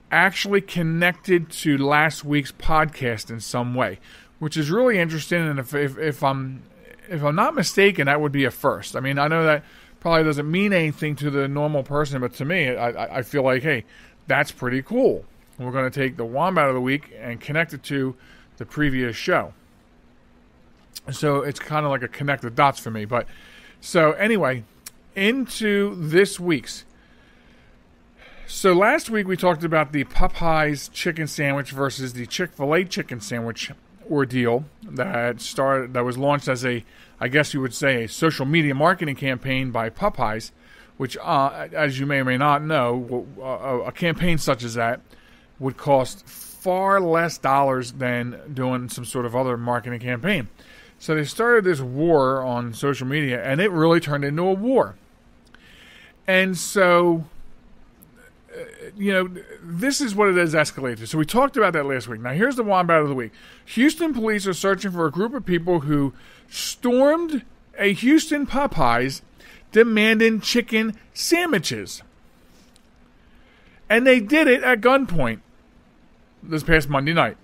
E: actually connected to last week's podcast in some way, which is really interesting. And if I'm not mistaken, that would be a first. I mean, I know that probably doesn't mean anything to the normal person, but to me, I feel like, hey, that's pretty cool. We're going to take the Wombat of the Week and connect it to the previous show. So it's kind of like a connect the dots for me. But so anyway, into this week's. So last week we talked about the Popeyes chicken sandwich versus the Chick-fil-A chicken sandwich ordeal that was launched as a, I guess you would say, a social media marketing campaign by Popeyes, which, as you may or may not know, a campaign such as that would cost far less dollars than doing some sort of other marketing campaign. So they started this war on social media, and it really turned into a war. And so, this is what it has escalated to. So we talked about that last week. Now, here's the Wombat of the Week. Houston police are searching for a group of people who stormed a Houston Popeyes demanding chicken sandwiches. And they did it at gunpoint this past Monday night.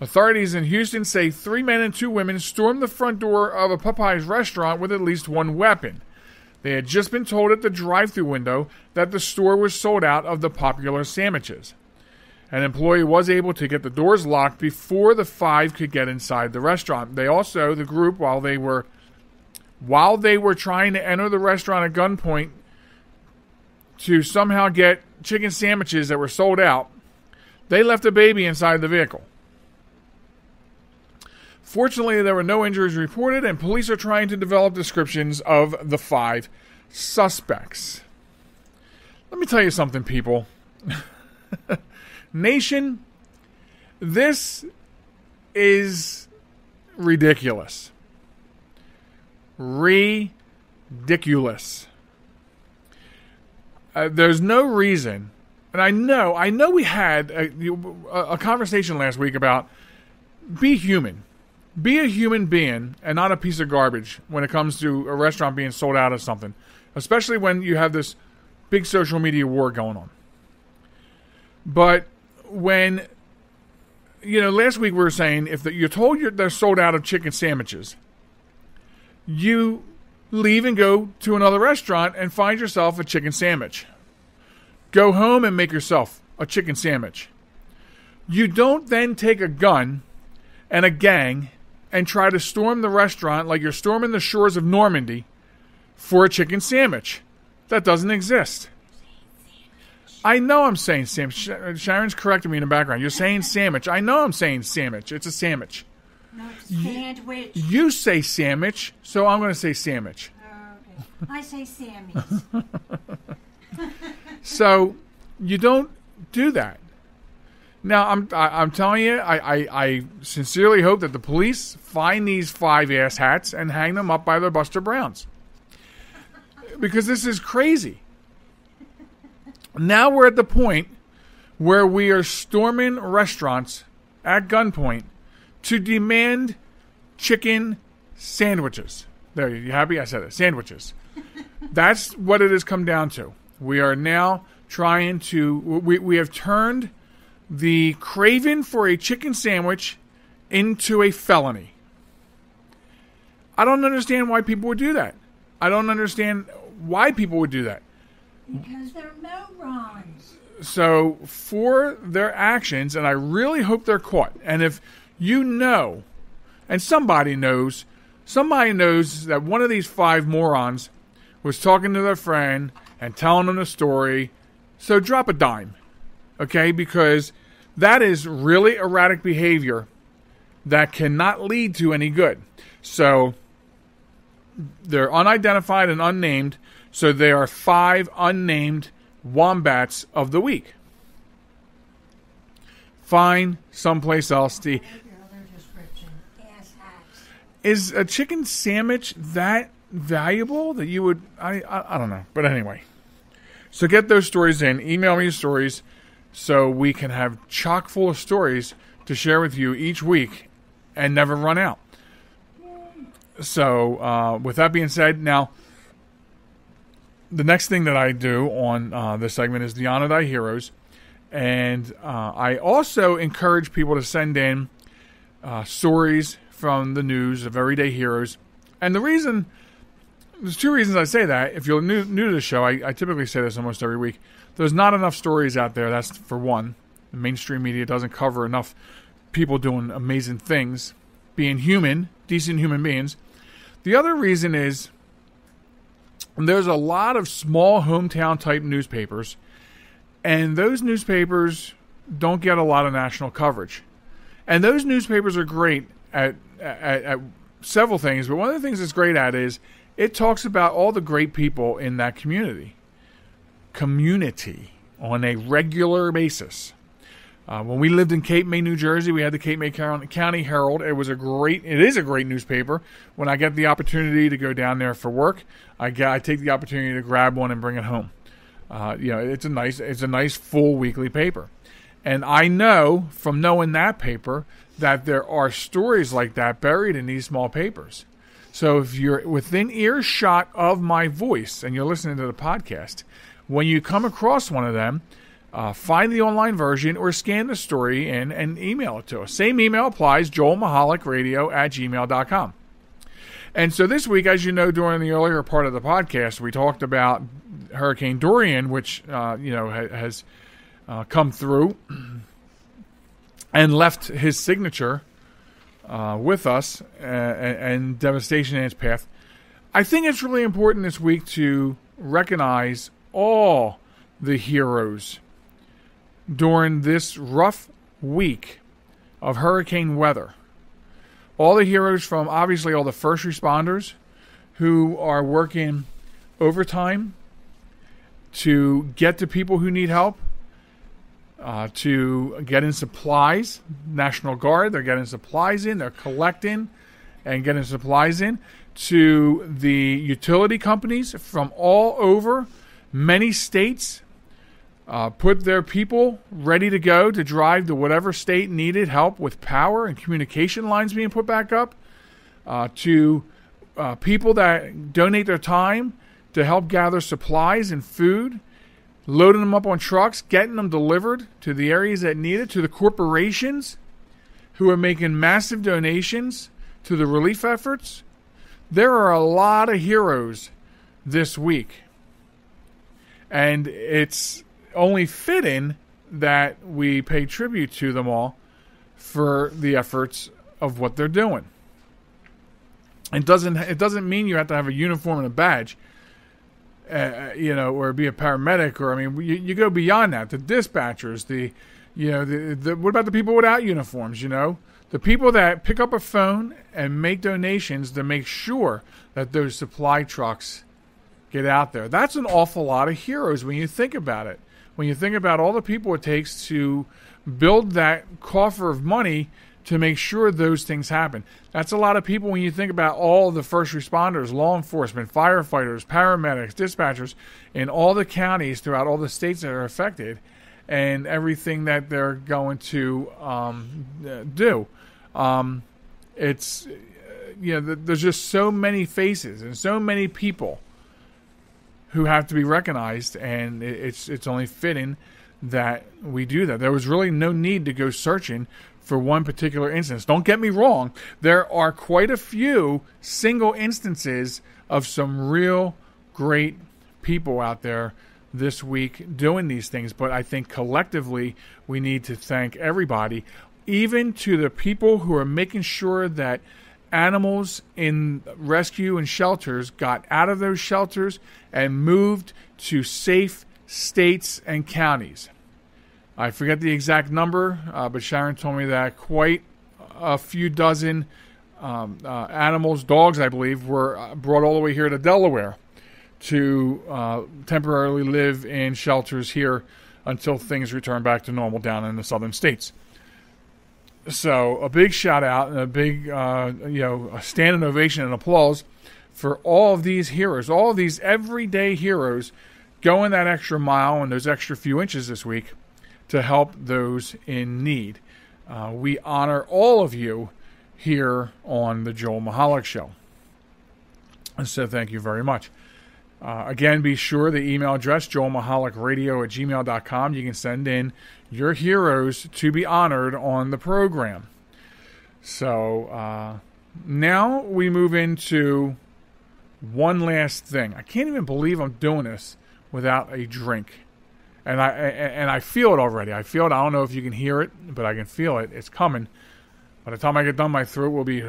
E: Authorities in Houston say 3 men and 2 women stormed the front door of a Popeyes restaurant with at least one weapon. They had just been told at the drive-thru window that the store was sold out of the popular sandwiches. An employee was able to get the doors locked before the 5 could get inside the restaurant. They also, the group, while they were trying to enter the restaurant at gunpoint to somehow get chicken sandwiches that were sold out, they left a baby inside the vehicle. Fortunately, there were no injuries reported, and police are trying to develop descriptions of the 5 suspects. Let me tell you something, people. Nation, this is ridiculous. Ridiculous. There's no reason, and I know we had a conversation last week about be human. Be a human being and not a piece of garbage when it comes to a restaurant being sold out of something. Especially when you have this big social media war going on. But when, last week we were saying if you're told they're sold out of chicken sandwiches, you leave and go to another restaurant and find yourself a chicken sandwich. Go home and make yourself a chicken sandwich. You don't then take a gun and a gang and try to storm the restaurant like you're storming the shores of Normandy for a chicken sandwich. That doesn't exist. I know I'm saying sandwich. Sharon's correcting me in the background. You're saying sandwich. I know I'm saying sandwich. It's a sandwich.
F: No, sandwich.
E: You say sandwich, so I'm going to say sandwich.
F: Okay. I say Sammy's.
E: So you don't do that. Now I'm telling you, I sincerely hope that the police find these 5 asshats and hang them up by their Buster Browns, because this is crazy. Now we're at the point where we are storming restaurants at gunpoint to demand chicken sandwiches. There, you happy? I said it. Sandwiches. That's what it has come down to. We are now trying to... We have turned the craving for a chicken sandwich into a felony. I don't understand why people would do that. I don't understand why people would do that.
F: Because they're morons.
E: So for their actions, and I really hope they're caught, and if you know, and somebody knows that one of these 5 morons was talking to their friend and telling them the story, so drop a dime, okay? Because that is really erratic behavior that cannot lead to any good. So they're unidentified and unnamed, so they are 5 unnamed wombats of the week. Find someplace else to... Is a chicken sandwich that valuable that you would... I don't know. But anyway. So get those stories in. Email me your stories so we can have chock full of stories to share with you each week and never run out. So with that being said, now... The next thing that I do on this segment is the Honor Thy Heroes. And I also encourage people to send in stories from the news of everyday heroes. And there's 2 reasons I say that. If you're new to the show, I typically say this almost every week. There's not enough stories out there, that's for one. The mainstream media doesn't cover enough people doing amazing things, being human, decent human beings. The other reason is... there's a lot of small hometown type newspapers, and those newspapers don't get a lot of national coverage. And those newspapers are great at several things, but one of the things it's great at is it talks about all the great people in that community on a regular basis. When we lived in Cape May, New Jersey, we had the Cape May County Herald. It is a great newspaper. When I get the opportunity to go down there for work, I take the opportunity to grab one and bring it home. It's a nice full weekly paper. And I know from knowing that paper that there are stories like that buried in these small papers. So if you're within earshot of my voice and you're listening to the podcast, when you come across one of them, find the online version or scan the story in and email it to us. Same email applies, joelmichalecradio@gmail.com. And so this week, as you know, during the earlier part of the podcast, we talked about Hurricane Dorian, which has come through and left his signature with us and devastation in its path. I think it's really important this week to recognize all the heroes during this rough week of hurricane weather. All the heroes from, obviously, all the first responders who are working overtime to get to people who need help, to get in supplies. National Guard, they're getting supplies in, they're collecting and getting supplies in. To the utility companies from all over, many states put their people ready to go to drive to whatever state needed help with power and communication lines being put back up, to people that donate their time to help gather supplies and food loading them up on trucks, getting them delivered to the areas that need it, to the corporations who are making massive donations to the relief efforts. There are a lot of heroes this week. And it's only fitting that we pay tribute to them all for the efforts of what they're doing. It doesn't mean you have to have a uniform and a badge, or be a paramedic, or you go beyond that. The dispatchers, what about the people without uniforms? The people that pick up a phone and make donations to make sure that those supply trucks get out there. That's an awful lot of heroes when you think about it. When you think about all the people it takes to build that coffer of money to make sure those things happen. That's a lot of people when you think about all the first responders, law enforcement, firefighters, paramedics, dispatchers in all the counties throughout all the states that are affected, and everything that they're going to do. There's just so many faces and so many people who have to be recognized, and it's only fitting that we do that. There was really no need to go searching for one particular instance. Don't get me wrong. There are quite a few single instances of some real great people out there this week doing these things, but I think collectively we need to thank everybody, even to the people who are making sure that animals in rescue and shelters got out of those shelters and moved to safe states and counties. I forget the exact number, but Sharon told me that quite a few dozen animals, dogs I believe, were brought all the way here to Delaware to temporarily live in shelters here until things return back to normal down in the southern states. So a big shout out and a big a standing ovation and applause for all of these heroes, all of these everyday heroes going that extra mile and those extra few inches this week to help those in need. We honor all of you here on the Joel Michalec Show. So thank you very much. Again, be sure the email address, joelmichalecradio@gmail.com. You can send in your heroes to be honored on the program. So now we move into one last thing. I can't even believe I'm doing this without a drink. And I feel it already. I feel it. I don't know if you can hear it, but I can feel it. It's coming. By the time I get done, my throat will be...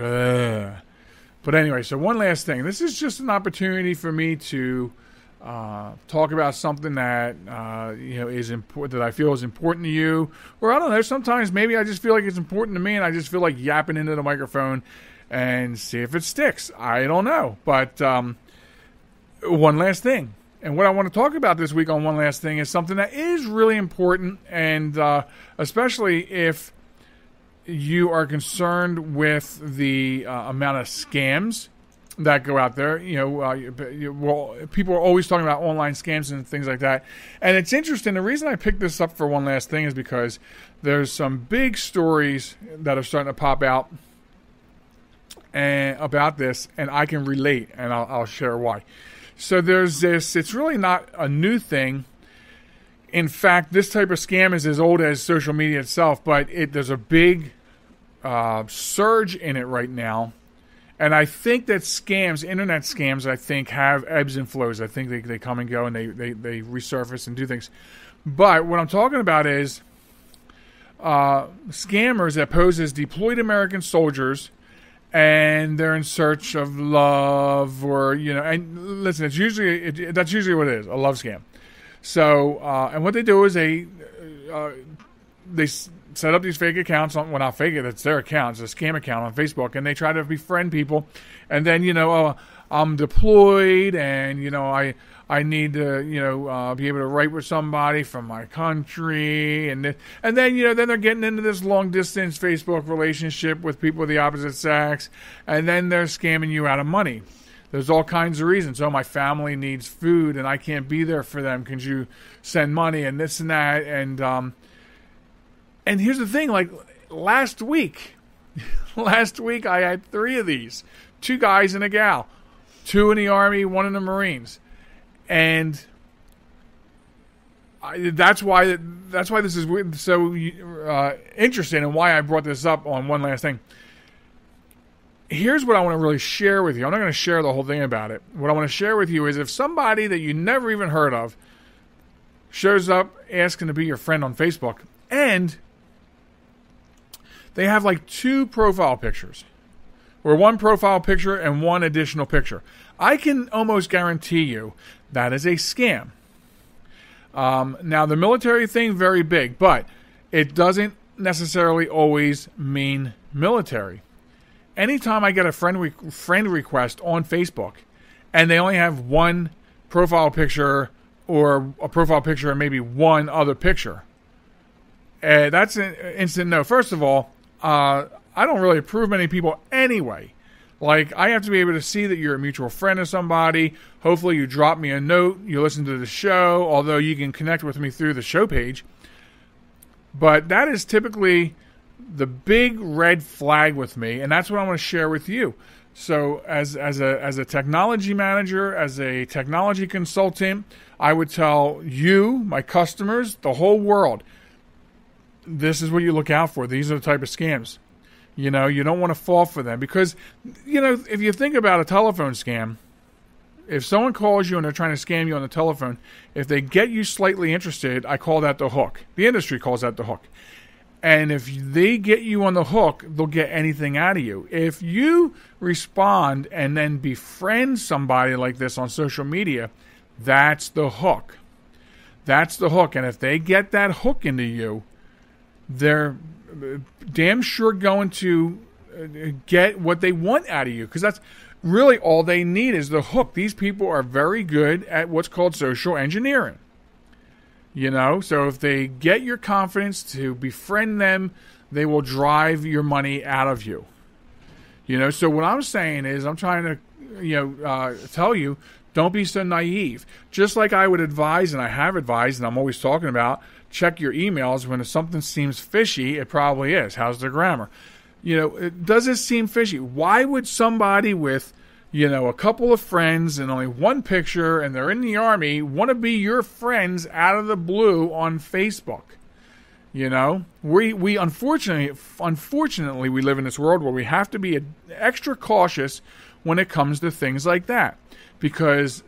E: But anyway, so one last thing. This is just an opportunity for me to talk about something that is important, that I feel is important to you. Or I don't know, sometimes maybe I just feel like it's important to me and I just feel like yapping into the microphone and see if it sticks. I don't know. But one last thing. And what I want to talk about this week on One Last Thing is something that is really important, and especially if you are concerned with the amount of scams that go out there. People are always talking about online scams and things like that. And it's interesting. The reason I picked this up for One Last Thing is because there's some big stories that are starting to pop out about this, and I can relate, and I'll share why. So there's this, it's really not a new thing. In fact, this type of scam is as old as social media itself, but there's a big surge in it right now. And I think that scams, internet scams, I think have ebbs and flows. I think they come and go and they resurface and do things. But what I'm talking about is scammers that pose as deployed American soldiers, and they're in search of love, or and listen, that's usually what it is, a love scam. So and what they do is they set up these fake accounts on, well, not fake it, it's their account, it's a scam account on Facebook, and they try to befriend people, and then I'm deployed, and I need to be able to write with somebody from my country, and then they're getting into this long distance Facebook relationship with people of the opposite sex, and then they're scamming you out of money. There's all kinds of reasons. Oh, my family needs food and I can't be there for them. Can you send money and this and that? And here's the thing, like last week I had 3 of these. 2 guys and a gal. 2 in the Army, 1 in the Marines. And that's why this is so interesting, and why I brought this up on one last thing. Here's what I want to really share with you. I'm not going to share the whole thing about it. What I want to share with you is if somebody that you never even heard of shows up asking to be your friend on Facebook, and they have like 2 profile pictures, or 1 profile picture and 1 additional picture, I can almost guarantee you that is a scam. Now, the military thing, very big, but it doesn't necessarily always mean military. Anytime I get a friend request on Facebook and they only have 1 profile picture, or a profile picture and maybe 1 other picture, that's an instant no. First of all, I don't really approve many people anyway. Like, I have to be able to see that you're a mutual friend of somebody. Hopefully you drop me a note, you listen to the show, although you can connect with me through the show page. But that is typically the big red flag with me, and that's what I want to share with you. So as a technology manager, as a technology consultant, I would tell you, my customers, the whole world, this is what you look out for. These are the type of scams. You know, you don't want to fall for them because, you know, if you think about a telephone scam, if someone calls you and they're trying to scam you on the telephone, if they get you slightly interested, I call that the hook. The industry calls that the hook. And if they get you on the hook, they'll get anything out of you. If you respond and then befriend somebody like this on social media, that's the hook. That's the hook. And if they get that hook into you, they're damn sure going to get what they want out of you, because that's really all they need is the hook. These people are very good at what's called social engineering. You know, so if they get your confidence to befriend them, they will drive your money out of you. You know, so what I'm saying is I'm trying to, tell you, don't be so naive. Just like I would advise, and I have advised, and I'm always talking about, check your emails when something seems fishy. It probably is. How's the grammar? You know, does it seem fishy? Why would somebody with, you know, a couple of friends and only 1 picture and they're in the Army want to be your friends out of the blue on Facebook? You know, we unfortunately we live in this world where we have to be extra cautious when it comes to things like that, because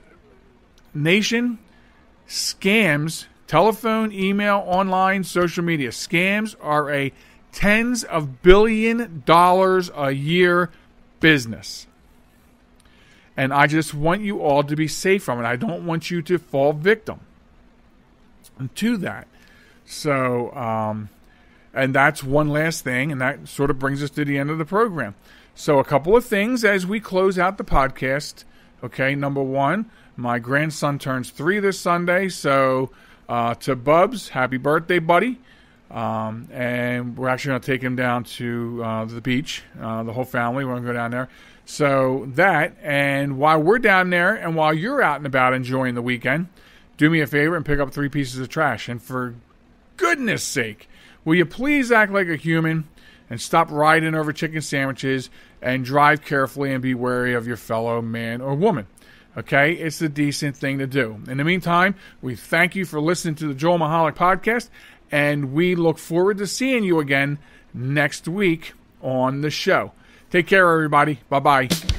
E: nation, scams, telephone, email, online, social media, scams are a tens of billion dollars a year business. And I just want you all to be safe from it. I don't want you to fall victim to that. So, and that's one last thing, and that sort of brings us to the end of the program. So a couple of things as we close out the podcast. Okay, number 1, my grandson turns 3 this Sunday. So to Bubs, happy birthday, buddy. And we're actually going to take him down to the beach, the whole family. We're going to go down there. So that, and while we're down there and while you're out and about enjoying the weekend, do me a favor and pick up 3 pieces of trash. And for goodness sake, will you please act like a human and stop riding over chicken sandwiches and drive carefully and be wary of your fellow man or woman. Okay? It's a decent thing to do. In the meantime, we thank you for listening to the Joel Michalec podcast, and we look forward to seeing you again next week on the show. Take care, everybody. Bye-bye.